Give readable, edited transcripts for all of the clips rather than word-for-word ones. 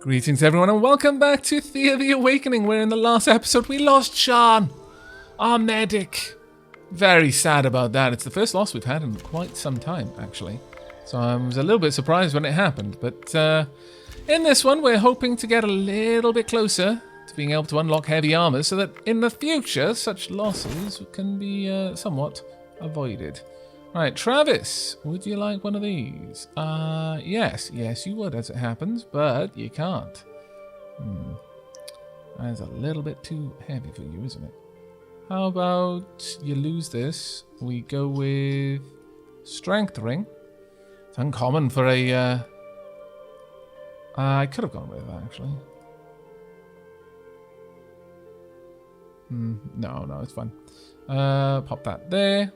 Greetings everyone and welcome back to Thea the Awakening, where in the last episode we lost Sean, our medic. Very sad about that. It's the first loss we've had in quite some time, actually. So I was a little bit surprised when it happened, but in this one we're hoping to get a little bit closer to being able to unlock heavy armor so that in the future such losses can be somewhat avoided. Right, Travis, would you like one of these? Yes you would as it happens, but you can't. That's a little bit too heavy for you, isn't it? How about you lose this? We go with Strength Ring. It's uncommon for a, I could have gone with that, actually. No, it's fine. Pop that there.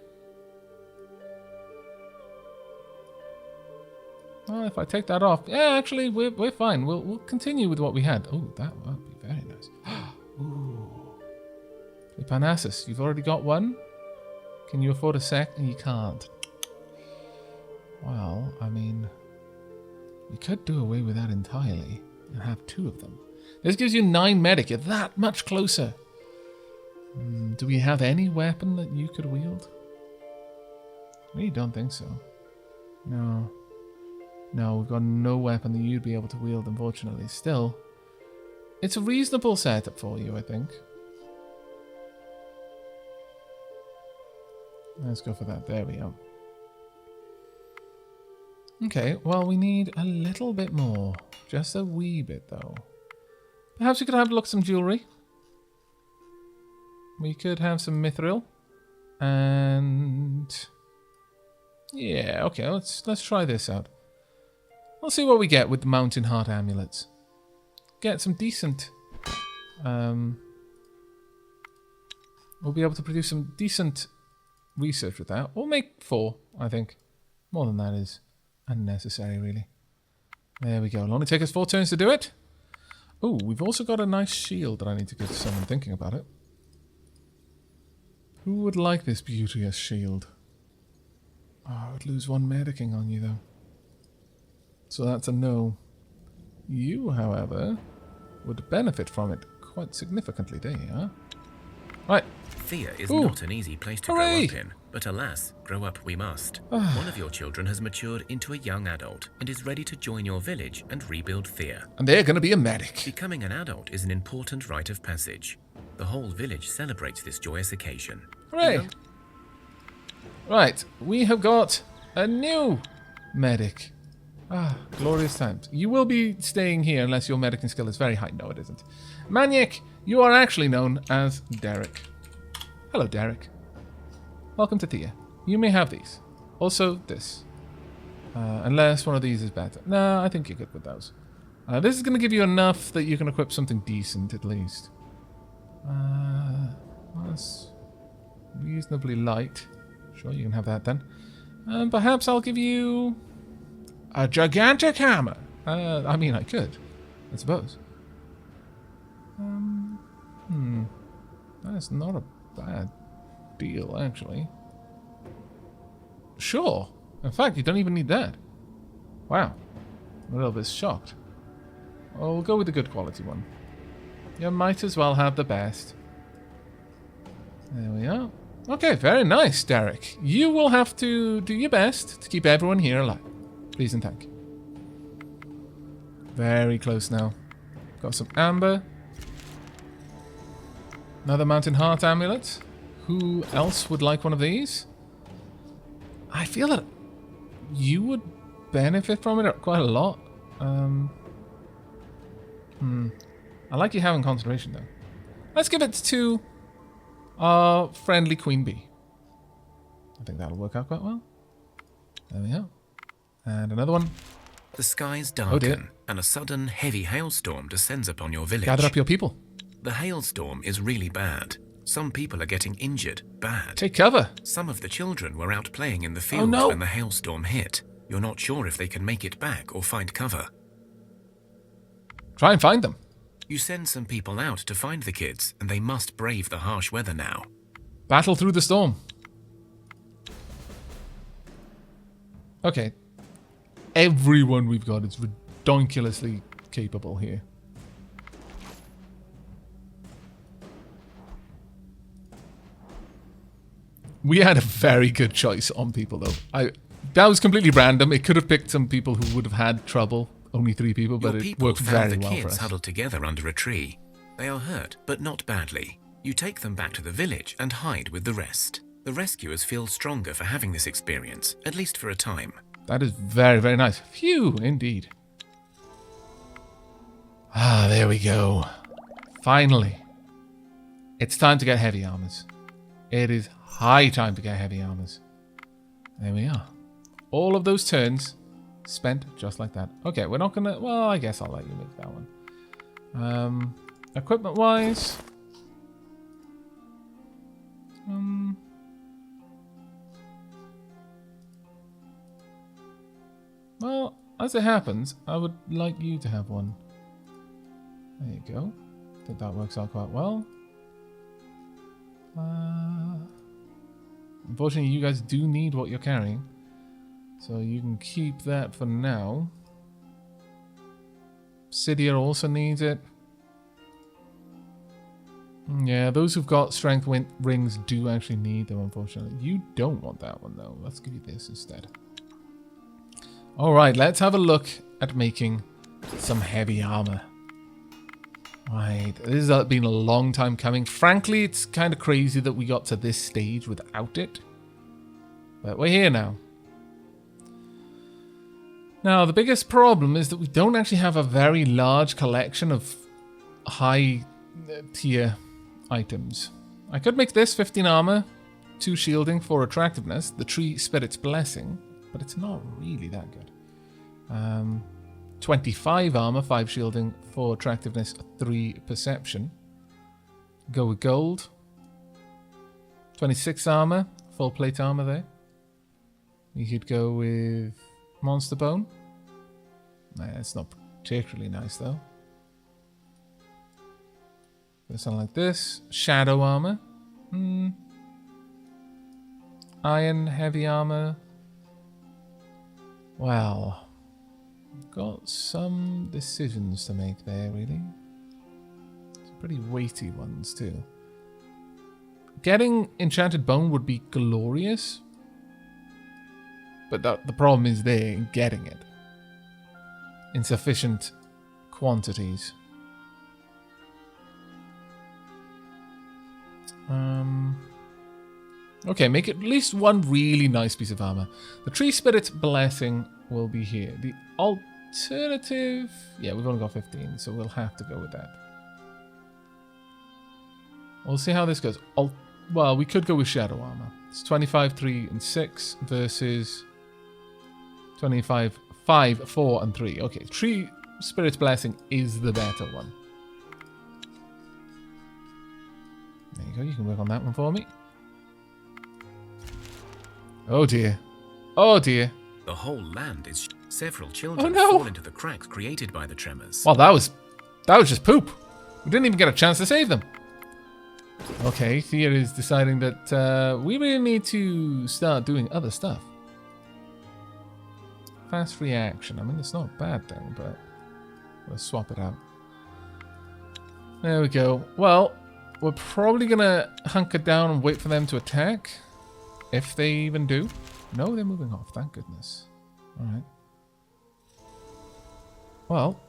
Oh, if I take that off, yeah, actually, we're fine. We'll continue with what we had. Oh, that would be very nice. Ooh, Parnassus, you've already got one. Can you afford a second? You can't. Well, I mean, we could do away with that entirely and have two of them. This gives you 9 medic. You're that much closer. Do we have any weapon that you could wield? I really don't think so. No, we've got no weapon that you'd be able to wield, unfortunately. Still, it's a reasonable setup for you, I think. Let's go for that. There we go. Okay, well, we need a little bit more. Just a wee bit, though. Perhaps we could have a look at some jewelry. We could have some mithril. And... yeah, okay, let's try this out. We'll see what we get with the Mountain Heart amulets. Get some decent... we'll be able to produce some decent research with that. We'll make 4, I think. More than that is unnecessary, really. There we go. It'll only take us 4 turns to do it. Oh, we've also got a nice shield that I need to give to someone thinking about it. Who would like this beauteous shield? Oh, I would lose 1 medicing on you, though. So that's a no. You, however, would benefit from it quite significantly, there you are. Right. Thea is not an easy place to grow up in, but alas, grow up we must. One of your children has matured into a young adult and is ready to join your village and rebuild Thea. And they're going to be a medic. Becoming an adult is an important rite of passage. The whole village celebrates this joyous occasion. Hooray! Right, we have got a new medic. Glorious times. You will be staying here unless your medicine skill is very high. No, it isn't. Maniac, you are actually known as Derek. Hello, Derek. Welcome to Thea. You may have these. Also, this. Unless one of these is better. No, I think you're good with those. This is going to give you enough that you can equip something decent, at least. That's reasonably light. Sure, you can have that then. Perhaps I'll give you... a gigantic hammer. I mean, I could, I suppose. That's not a bad deal, actually. Sure. In fact, you don't even need that. Wow. I'm a little bit shocked. Well, we'll go with the good quality one. You might as well have the best. There we are. Okay, very nice, Derek. You will have to do your best to keep everyone here alive. Please and thank you. Very close now. Got some amber. Another Mountain Heart amulet. Who else would like one of these? I feel that you would benefit from it quite a lot. I like you having concentration though. Let's give it to our friendly Queen Bee. I think that'll work out quite well. There we go. And another one. The skies darken, and a sudden heavy hailstorm descends upon your village. Gather up your people. The hailstorm is really bad. Some people are getting injured, bad. Take cover. Some of the children were out playing in the field when the hailstorm hit. You're not sure if they can make it back or find cover. Try and find them. You send some people out to find the kids, and they must brave the harsh weather now. Battle through the storm. Okay. Everyone we've got is ridiculously capable here. We had a very good choice on people, though. That was completely random. It could have picked some people who would have had trouble. Only 3 people, but it worked very well for us. Huddled together under a tree. They are hurt, but not badly. You take them back to the village and hide with the rest. The rescuers feel stronger for having this experience, at least for a time. That is very, very nice. Phew, indeed. Ah, there we go. Finally. It's time to get heavy armors. It is high time to get heavy armors. There we are. All of those turns spent just like that. Okay, we're not gonna... Well, I guess I'll let you make that one. Equipment-wise... Well, as it happens, I would like you to have one. There you go. I think that works out quite well. Unfortunately, you guys do need what you're carrying. So you can keep that for now. Cydia also needs it. Yeah, those who've got strength rings do actually need them, unfortunately. You don't want that one, though. Let's give you this instead. Alright, let's have a look at making some heavy armor. Right, this has been a long time coming. Frankly, it's kind of crazy that we got to this stage without it. But we're here now. Now, the biggest problem is that we don't actually have a very large collection of high tier items. I could make this 15 armor, 2 shielding, 4 attractiveness, the Tree Spirit's Blessing, but it's not really that good. 25 armor, 5 shielding, 4 attractiveness, 3 perception. Go with gold. 26 armor, full plate armor there. You could go with monster bone. Nah, it's not particularly nice though. Something like this. Shadow armor. Iron heavy armor. Well, got some decisions to make there, really. Some pretty weighty ones, too. Getting enchanted bone would be glorious. But the problem is there in getting it. In sufficient quantities. Okay, make at least one really nice piece of armor. The Tree Spirit's Blessing will be here. The alternative... Yeah, we've only got 15, so we'll have to go with that. We'll see how this goes. Well, we could go with Shadow Armor. It's 25, 3, and 6 versus 25, 5, 4, and 3. Okay, Tree Spirit's Blessing is the better one. There you go, you can work on that one for me. Oh dear. Oh dear. The whole land is... Several children fall into the cracks created by the tremors. Well, that was just poop. We didn't even get a chance to save them. Okay, Thea is deciding that we really need to start doing other stuff. Fast reaction. I mean, it's not a bad thing, but we'll swap it out. There we go. Well, we're probably going to hunker down and wait for them to attack. If they even do. No, they're moving off. Thank goodness. Alright. Well,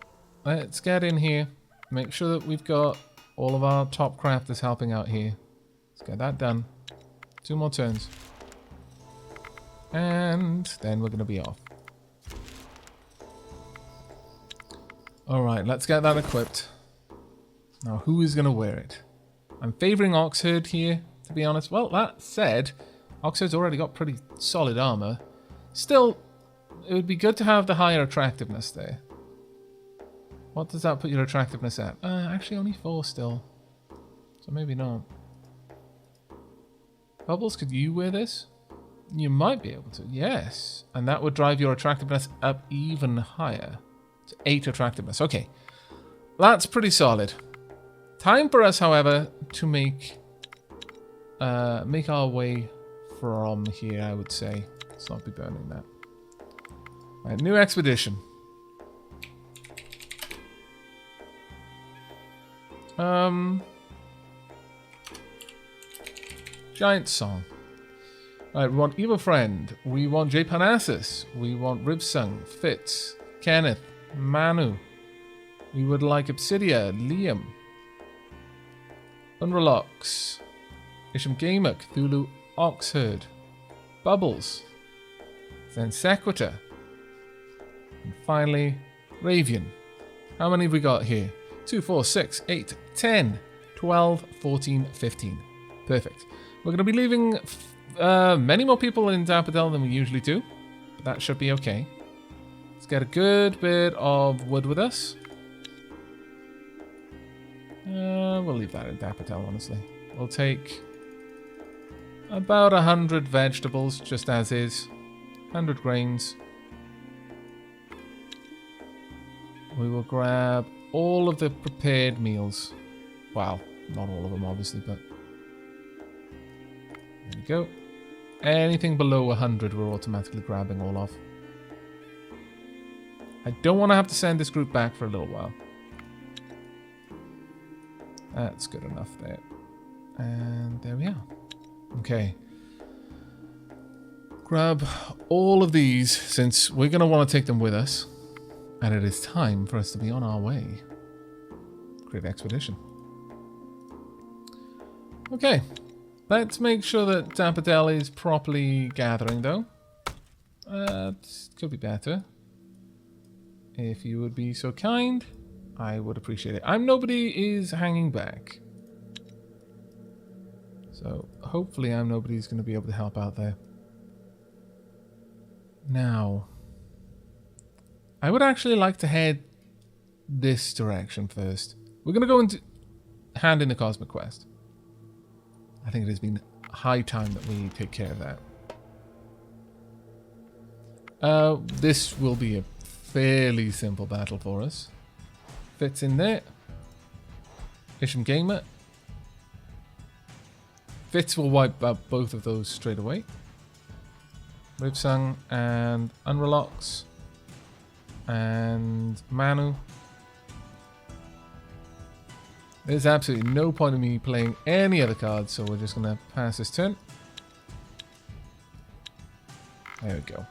let's get in here. Make sure that we've got all of our top crafters helping out here. Let's get that done. 2 more turns. And then we're going to be off. Alright, let's get that equipped. Now, who is going to wear it? I'm favouring Oxherd here, to be honest. Well, that said... Oxherd's already got pretty solid armor. Still, it would be good to have the higher attractiveness there. What does that put your attractiveness at? Actually only 4 still. So maybe not. Bubbles, could you wear this? You might be able to, yes. And that would drive your attractiveness up even higher. To 8 attractiveness. Okay. That's pretty solid. Time for us, however, to make our way from here, I would say. Let's not be burning that. Right, new expedition. Giant song. Alright, we want Evil Friend. We want J Parnassus. We want Ribsung, Fitz, Kenneth, Manu. We would like Obsidia, Liam, Unrelox, Isham Gamer, Cthulhu, Oxherd, Bubbles, then Sequitur, and finally Ravian. How many have we got here? 2, 4, 6, 8, 10, 12, 14, 15. Perfect. We're going to be leaving many more people in Dapadel than we usually do, but that should be okay. Let's get a good bit of wood with us. We'll leave that in Dapadel, honestly. We'll take about 100 vegetables, just as is. 100 grains. We will grab all of the prepared meals. Well, not all of them, obviously, but... There we go. Anything below 100, we're automatically grabbing all of. I don't want to have to send this group back for a little while. That's good enough there. And there we are. Okay. Grab all of these, since we're going to want to take them with us. And it is time for us to be on our way. Great expedition. Okay. Let's make sure that Dapadel is properly gathering, though. Could be better. If you would be so kind, I would appreciate it. Nobody is hanging back. So, hopefully nobody's going to be able to help out there. Now, I would actually like to head this direction first. We're going to go into hand in the Cosmic Quest. I think it has been high time that we take care of that. This will be a fairly simple battle for us. Fits in there. Isham Gamer. Fitz will wipe out both of those straight away. Ribsung and Unrelox. And Manu. There's absolutely no point in me playing any other cards, so we're just going to pass this turn. There we go.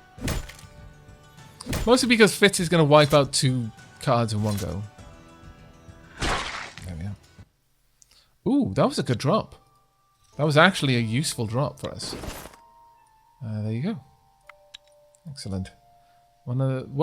Mostly because Fitz is going to wipe out 2 cards in one go. There we are. Ooh, that was a good drop. That was actually a useful drop for us. There you go. Excellent. One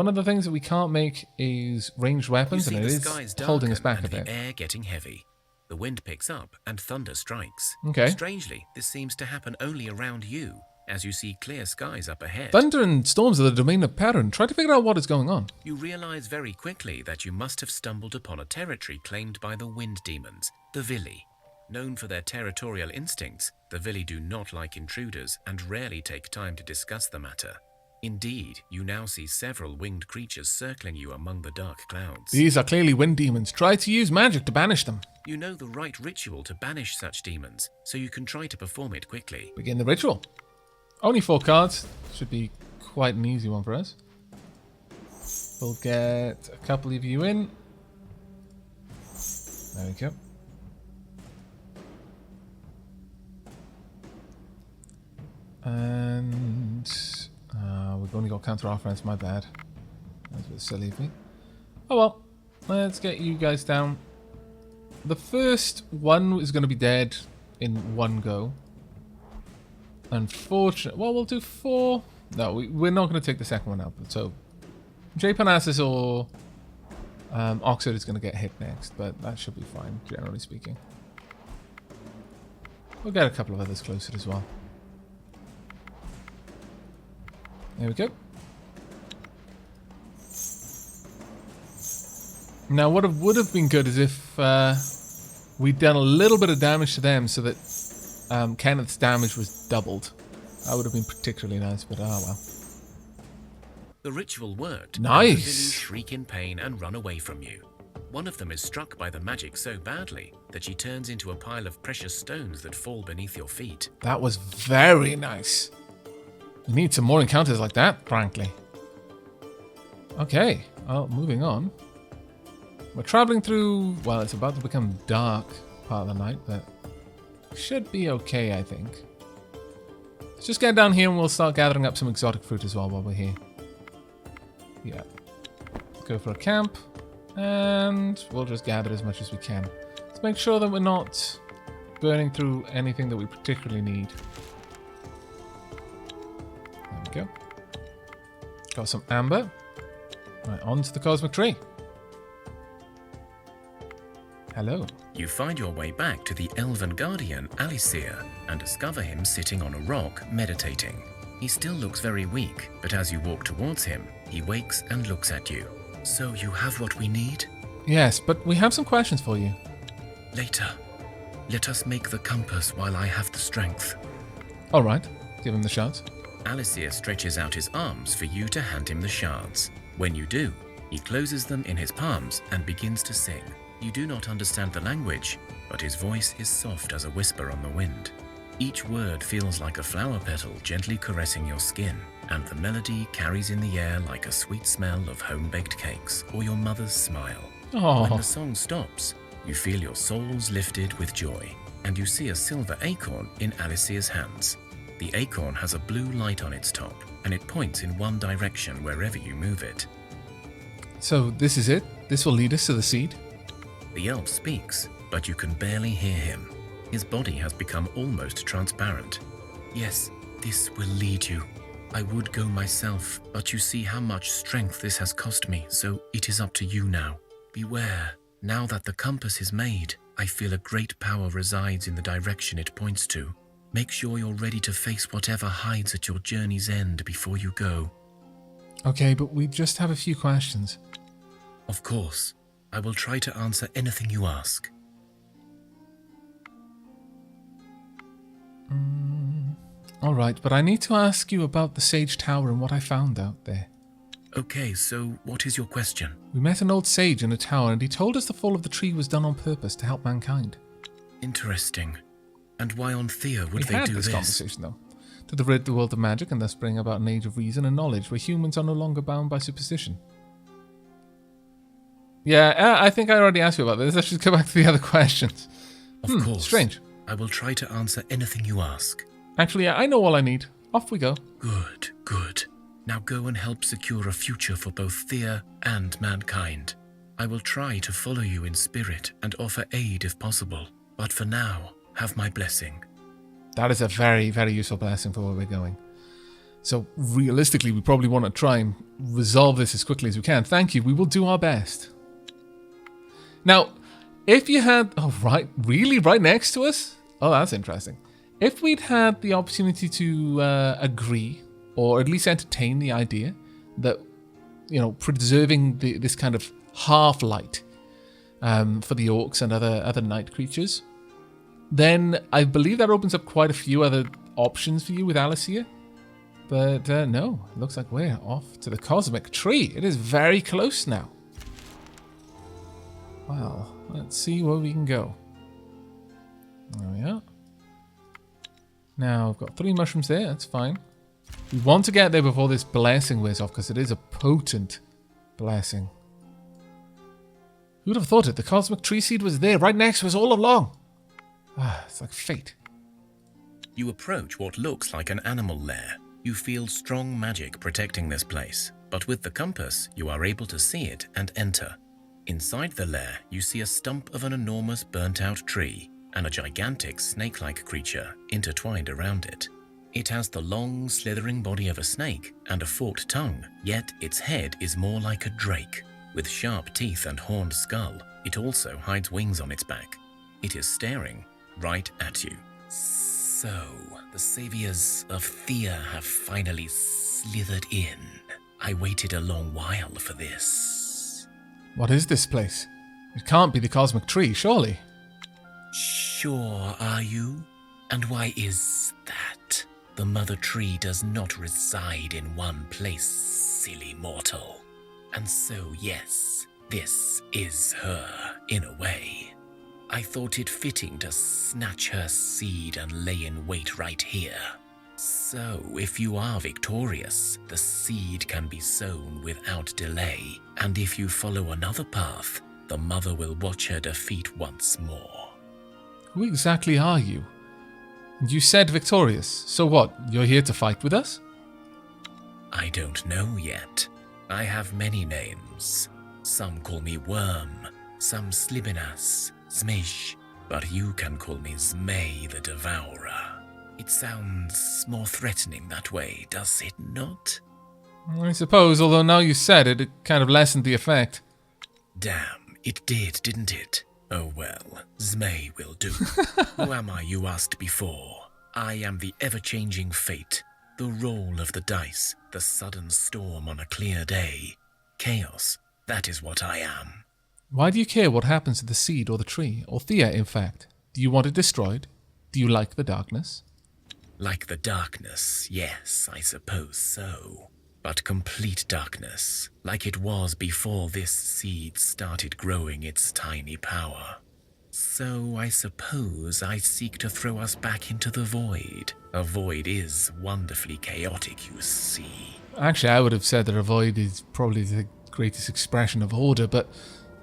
of the things that we can't make is ranged weapons, and it is holding us back a bit. The air getting heavy. The wind picks up and thunder strikes. Okay. Strangely, this seems to happen only around you, as you see clear skies up ahead. Thunder and storms are the domain of Perrin. Try to figure out what is going on. You realize very quickly that you must have stumbled upon a territory claimed by the wind demons, the Vili. Known for their territorial instincts, the Vili do not like intruders and rarely take time to discuss the matter. Indeed, you now see several winged creatures circling you among the dark clouds. These are clearly wind demons. Try to use magic to banish them. You know the right ritual to banish such demons, so you can try to perform it quickly. Begin the ritual. Only 4 cards. Should be quite an easy one for us. We'll get a couple of you in. There we go. And... we've only got counter offense, my bad. That's a bit silly of me. Oh well, let's get you guys down. The first one is going to be dead in one go. Unfortunately, well, we'll do 4. No, we're not going to take the second one out. So, J Parnassus or Oxford is going to get hit next, but that should be fine, generally speaking. We'll get a couple of others closer as well. There we go. Now, what would have been good is if we'd done a little bit of damage to them so that Kenneth's damage was doubled. That would have been particularly nice, but oh well. The ritual worked. Nice. And the Vili shriek in pain and run away from you. One of them is struck by the magic so badly that she turns into a pile of precious stones that fall beneath your feet. That was very nice. We need some more encounters like that, frankly. Okay, well, moving on. We're traveling through, well, it's about to become dark part of the night, but should be okay, I think. Let's just get down here and we'll start gathering up some exotic fruit as well while we're here. Yeah. Go for a camp, and we'll just gather as much as we can. Let's make sure that we're not burning through anything that we particularly need. There we go. Got some amber. Right, on to the cosmic tree. Hello. You find your way back to the Elvin Guardian, Alysia, and discover him sitting on a rock, meditating. He still looks very weak, but as you walk towards him, he wakes and looks at you. So you have what we need? Yes, but we have some questions for you. Later. Let us make the compass while I have the strength. All right. Give him the shards. Alysia stretches out his arms for you to hand him the shards. When you do, he closes them in his palms and begins to sing. You do not understand the language, but his voice is soft as a whisper on the wind. Each word feels like a flower petal gently caressing your skin, and the melody carries in the air like a sweet smell of home-baked cakes or your mother's smile. Oh. When the song stops, you feel your souls lifted with joy, and you see a silver acorn in Alysia's hands. The acorn has a blue light on its top, and it points in one direction wherever you move it. So this is it? This will lead us to the seed? The elf speaks, but you can barely hear him. His body has become almost transparent. Yes, this will lead you. I would go myself, but you see how much strength this has cost me, so it is up to you now. Beware. Now that the compass is made, I feel a great power resides in the direction it points to. Make sure you're ready to face whatever hides at your journey's end before you go. Okay, but we just have a few questions. Of course. I will try to answer anything you ask. All right, but I need to ask you about the Sage Tower and what I found out there. Okay, so what is your question? We met an old sage in a tower and he told us the fall of the tree was done on purpose to help mankind. Interesting. And why on Thea would they We had do this this? conversation, though. To rid the world of magic and thus bring about an age of reason and knowledge where humans are no longer bound by superstition. Yeah, I think I already asked you about this. Let's just go back to the other questions. Of course. Strange. I will try to answer anything you ask. Actually, yeah, I know all I need. Off we go. Good, good. Now go and help secure a future for both Thea and mankind. I will try to follow you in spirit and offer aid if possible. But for now, have my blessing. That is a very, very useful blessing for where we're going. So realistically, we probably want to try and resolve this as quickly as we can. Thank you. We will do our best. Now, if you had... Oh, right. Really? Right next to us? Oh, that's interesting. If we'd had the opportunity to agree, or at least entertain the idea that, you know, preserving this kind of half-light for the orcs and other night creatures, then I believe that opens up quite a few other options for you with Alysia. But no, it looks like we're off to the cosmic tree. It is very close now. Well, let's see where we can go. There we are. Now, I've got 3 mushrooms there. That's fine. We want to get there before this blessing wears off, because it is a potent blessing. Who'd have thought it? The cosmic tree seed was there, right next to us all along. Ah, it's like fate. You approach what looks like an animal lair. You feel strong magic protecting this place, but with the compass, you are able to see it and enter. Inside the lair, you see a stump of an enormous burnt-out tree and a gigantic snake-like creature intertwined around it. It has the long, slithering body of a snake and a forked tongue, yet its head is more like a drake. With sharp teeth and horned skull, it also hides wings on its back. It is staring right at you. So, the saviors of Thea have finally slithered in. I waited a long while for this. What is this place? It can't be the cosmic tree, surely. Sure are you? And why is that? The mother tree does not reside in one place, silly mortal. And so, yes, this is her, in a way. I thought it fitting to snatch her seed and lay in wait right here. So, if you are victorious, the seed can be sown without delay, and if you follow another path, the the mother will watch her defeat once more. Who exactly are you? And you said victorious. So what? You're here to fight with us? I don't know yet. I have many names. Some call me Worm, some Slibinas, Zmish, but you can call me Zmei the Devourer. It sounds more threatening that way, does it not? I suppose, although now you said it, it kind of lessened the effect. Damn, it did, didn't it? Oh well, Zmei will do. Who am I, you asked before? I am the ever-changing fate, the roll of the dice, the sudden storm on a clear day. Chaos, that is what I am. Why do you care what happens to the seed or the tree, or Thea, in fact? Do you want it destroyed? Do you like the darkness? Like the darkness, yes, I suppose so. But complete darkness, like it was before this seed started growing its tiny power. So I suppose I seek to throw us back into the void. A void is wonderfully chaotic, you see. Actually, I would have said that a void is probably the greatest expression of order, but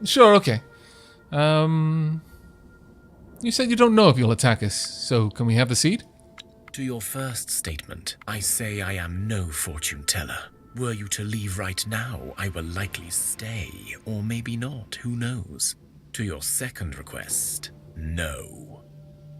sure, okay. You said you don't know if you'll attack us, so can we have the seed? To your first statement, I say I am no fortune teller. Were you to leave right now, I will likely stay, or maybe not, who knows? To your second request, no.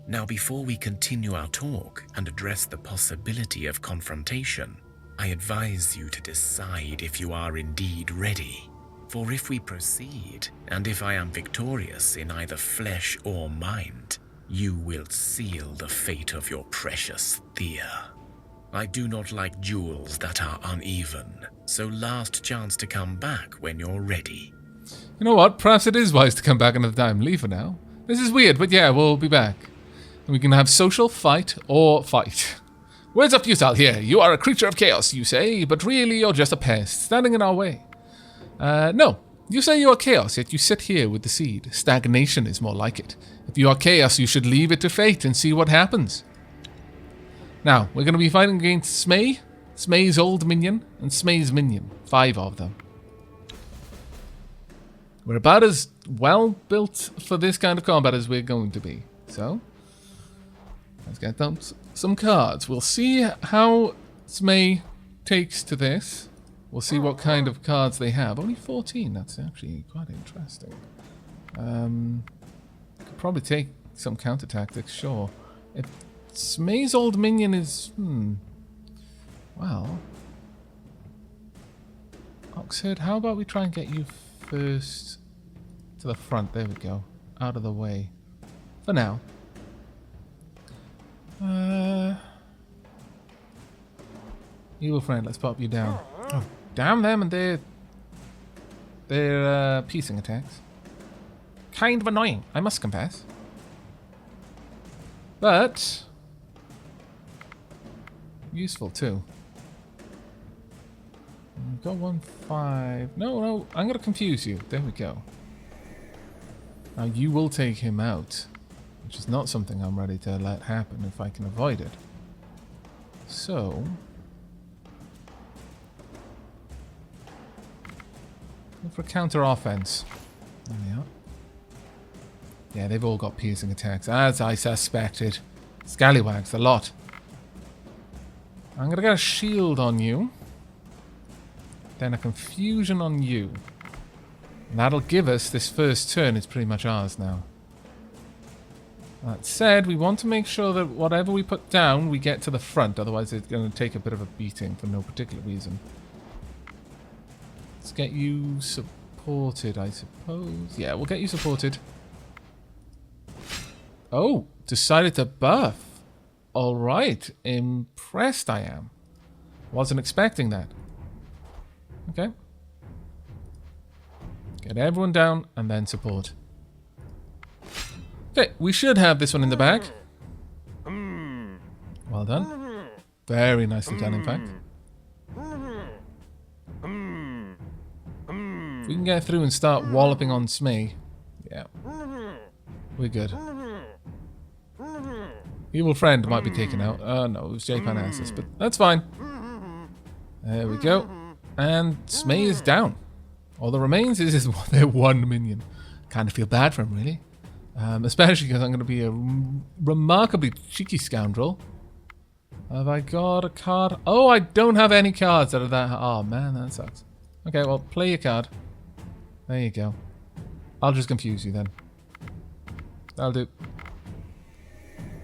Now before we continue our talk and address the possibility of confrontation, I advise you to decide if you are indeed ready. For if we proceed, and if I am victorious in either flesh or mind, you will seal the fate of your precious Thea. I do not like duels that are uneven, so last chance to come back when you're ready. You know what? Perhaps it is wise to come back another time. Leave for now. This is weird, but yeah, we'll be back. And we can have social, fight, or fight. Words are futile here. You are a creature of chaos, you say, but really you're just a pest, standing in our way. No. You say you are chaos, yet you sit here with the seed. Stagnation is more like it. If you are chaos, you should leave it to fate and see what happens. Now, we're going to be fighting against Zmei, Zmei's old minion, and Zmei's minion. 5 of them. We're about as well built for this kind of combat as we're going to be. So, let's get them some cards. We'll see how Zmei takes to this. We'll see what kind of cards they have. Only 14, that's actually quite interesting. Could probably take some counter tactics, sure. If Zmei's old minion is... well... Oxhead, how about we try and get you first to the front? There we go. Out of the way. For now. Evil friend, let's pop you down. Oh, damn them and their piecing attacks. Kind of annoying, I must confess. But useful too. Got 1-5. No, I'm gonna confuse you. There we go. Now you will take him out, which is not something I'm ready to let happen if I can avoid it. So look for counter offense. There we are. Yeah, they've all got piercing attacks, as I suspected. Scallywags, a lot. I'm gonna get a shield on you. Then a confusion on you. And that'll give us this first turn. It's pretty much ours now. That said, we want to make sure that whatever we put down, we get to the front. Otherwise, it's going to take a bit of a beating for no particular reason. Let's get you supported, I suppose. Yeah, we'll get you supported. Oh, decided to buff. Alright, impressed I am. Wasn't expecting that. Okay. Get everyone down and then support. Okay, we should have this one in the back. Well done. Very nicely done, in fact. If we can get through and start walloping on Zmei. Yeah. We're good. Evil friend might be taken out. No, it was J-Pan-Asis, but that's fine. There we go. And Zmei is down. All that remains is their one minion. Kind of feel bad for him, really. Especially because I'm going to be a remarkably cheeky scoundrel. Have I got a card? Oh, I don't have any cards out of that. Oh, man, that sucks. Okay, well, play your card. There you go. I'll just confuse you then. That'll do.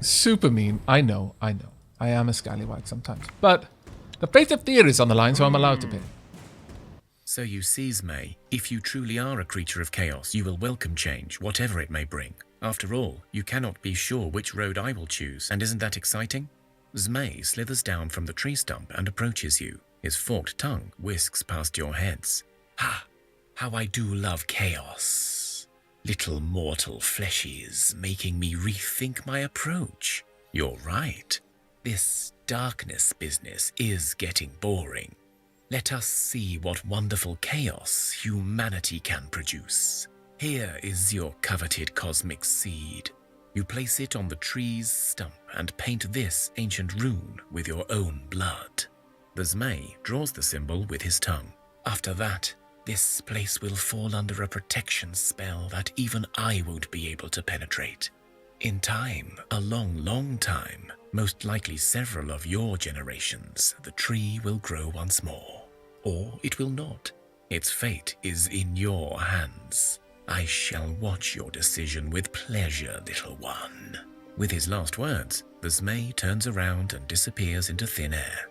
Super mean. I know. I am a scallywag sometimes. But the fate of Thea is on the line, so I'm allowed to pick. So you see, Zmei, if you truly are a creature of chaos, you will welcome change, whatever it may bring. After all, you cannot be sure which road I will choose, and isn't that exciting? Zmei slithers down from the tree stump and approaches you. His forked tongue whisks past your heads. Ha! How I do love chaos. Little mortal fleshies making me rethink my approach. You're right. This darkness business is getting boring. Let us see what wonderful chaos humanity can produce. Here is your coveted cosmic seed. You place it on the tree's stump and paint this ancient rune with your own blood. The Zmei draws the symbol with his tongue. After that, this place will fall under a protection spell that even I won't be able to penetrate. In time, a long, long time, most likely several of your generations, the tree will grow once more. Or it will not. Its fate is in your hands. I shall watch your decision with pleasure, little one. With his last words, the Zmei turns around and disappears into thin air.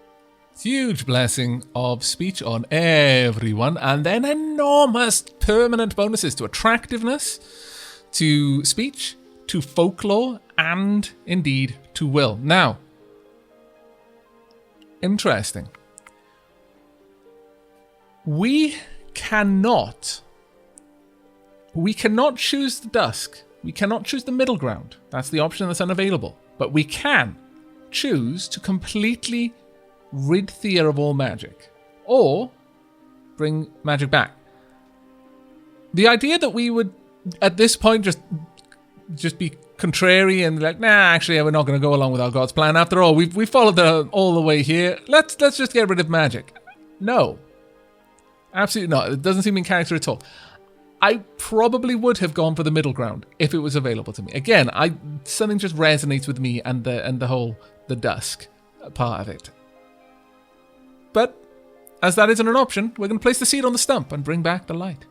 Huge blessing of speech on everyone, and then enormous permanent bonuses to attractiveness, to speech, to folklore, and indeed to will. Now, interesting. We cannot choose the dusk. We cannot choose the middle ground. That's the option that's unavailable. But we can choose to completely rid Thea of all magic, or bring magic back. The idea that we would, at this point, just be contrary and like, nah, actually, we're not going to go along with our God's plan. After all, we followed all the way here. Let's just get rid of magic. No, absolutely not. It doesn't seem in character at all. I probably would have gone for the middle ground if it was available to me. Again, something just resonates with me and the dusk part of it. But as that isn't an option, we're going to place the seed on the stump and bring back the light.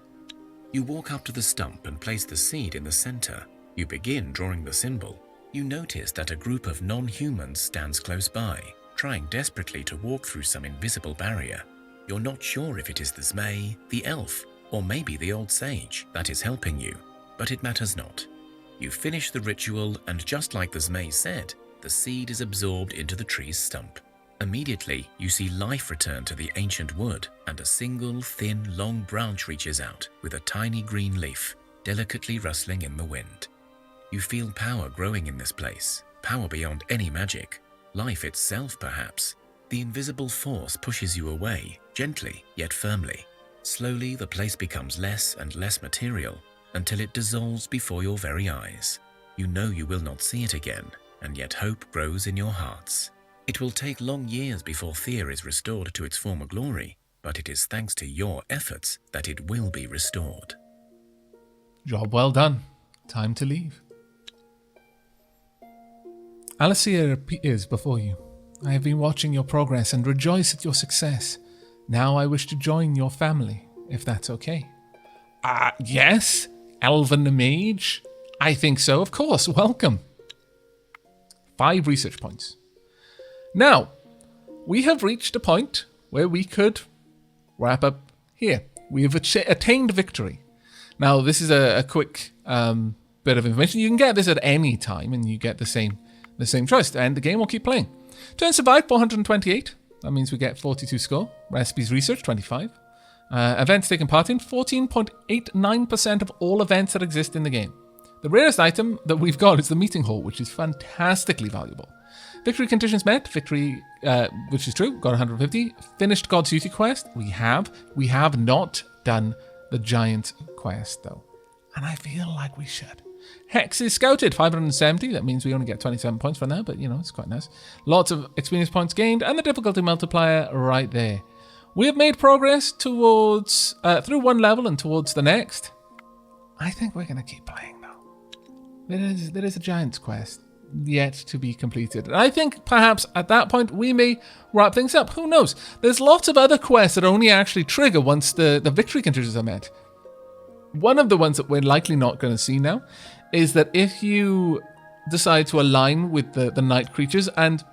You walk up to the stump and place the seed in the center. You begin drawing the symbol. You notice that a group of non-humans stands close by, trying desperately to walk through some invisible barrier. You're not sure if it is the Zmei, the elf, or maybe the old sage that is helping you, but it matters not. You finish the ritual, and just like the Zmei said, the seed is absorbed into the tree's stump. Immediately, you see life return to the ancient wood, and a single, thin, long branch reaches out with a tiny green leaf, delicately rustling in the wind. You feel power growing in this place, power beyond any magic, life itself perhaps. The invisible force pushes you away, gently yet firmly. Slowly, the place becomes less and less material, until it dissolves before your very eyes. You know you will not see it again, and yet hope grows in your hearts. It will take long years before Thea is restored to its former glory, but it is thanks to your efforts that it will be restored. Job well done. Time to leave. Alicia appears before you. I have been watching your progress and rejoice at your success. Now I wish to join your family, if that's okay. Yes, Elvin the Mage. I think so, of course. Welcome. 5 research points. Now, we have reached a point where we could wrap up here. We have attained victory. Now, this is a quick bit of information. You can get this at any time, and you get the same choice, and the game will keep playing. Turn survived, 428. That means we get 42 score. Recipes research, 25. Events taken part in, 14.89% of all events that exist in the game. The rarest item that we've got is the meeting hall, which is fantastically valuable. Victory conditions met, victory, which is true, got 150. Finished God's Duty quest, we have. We have not done the giant quest, though. And I feel like we should. Hex is scouted, 570. That means we only get 27 points for now, but, it's quite nice. Lots of experience points gained, and the difficulty multiplier right there. We have made progress towards, through one level and towards the next. I think we're going to keep playing, though. There is a Giant's quest yet to be completed. And I think perhaps at that point we may wrap things up. Who knows? There's lots of other quests that only actually trigger once the victory conditions are met. One of the ones that we're likely not going to see now is that if you decide to align with the night creatures and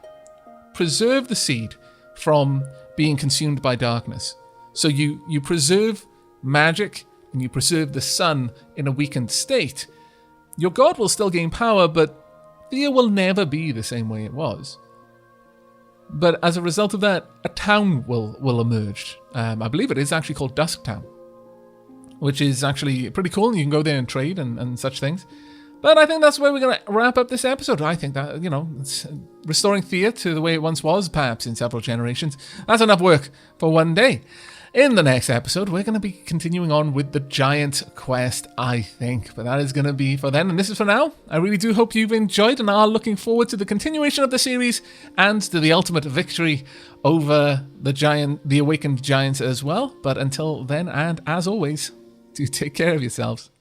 preserve the seed from being consumed by darkness. So you preserve magic and you preserve the sun in a weakened state. Your god will still gain power, but Thea will never be the same way it was. But as a result of that, a town will emerge. I believe it is actually called Dusk Town, which is actually pretty cool. You can go there and trade and such things. But I think that's where we're going to wrap up this episode. I think that, it's restoring Thea to the way it once was, perhaps in several generations. That's enough work for one day. In the next episode, we're going to be continuing on with the Giant quest, I think. But that is going to be for then, and this is for now. I really do hope you've enjoyed and are looking forward to the continuation of the series and to the ultimate victory over the awakened giants as well. But until then, and as always, do take care of yourselves.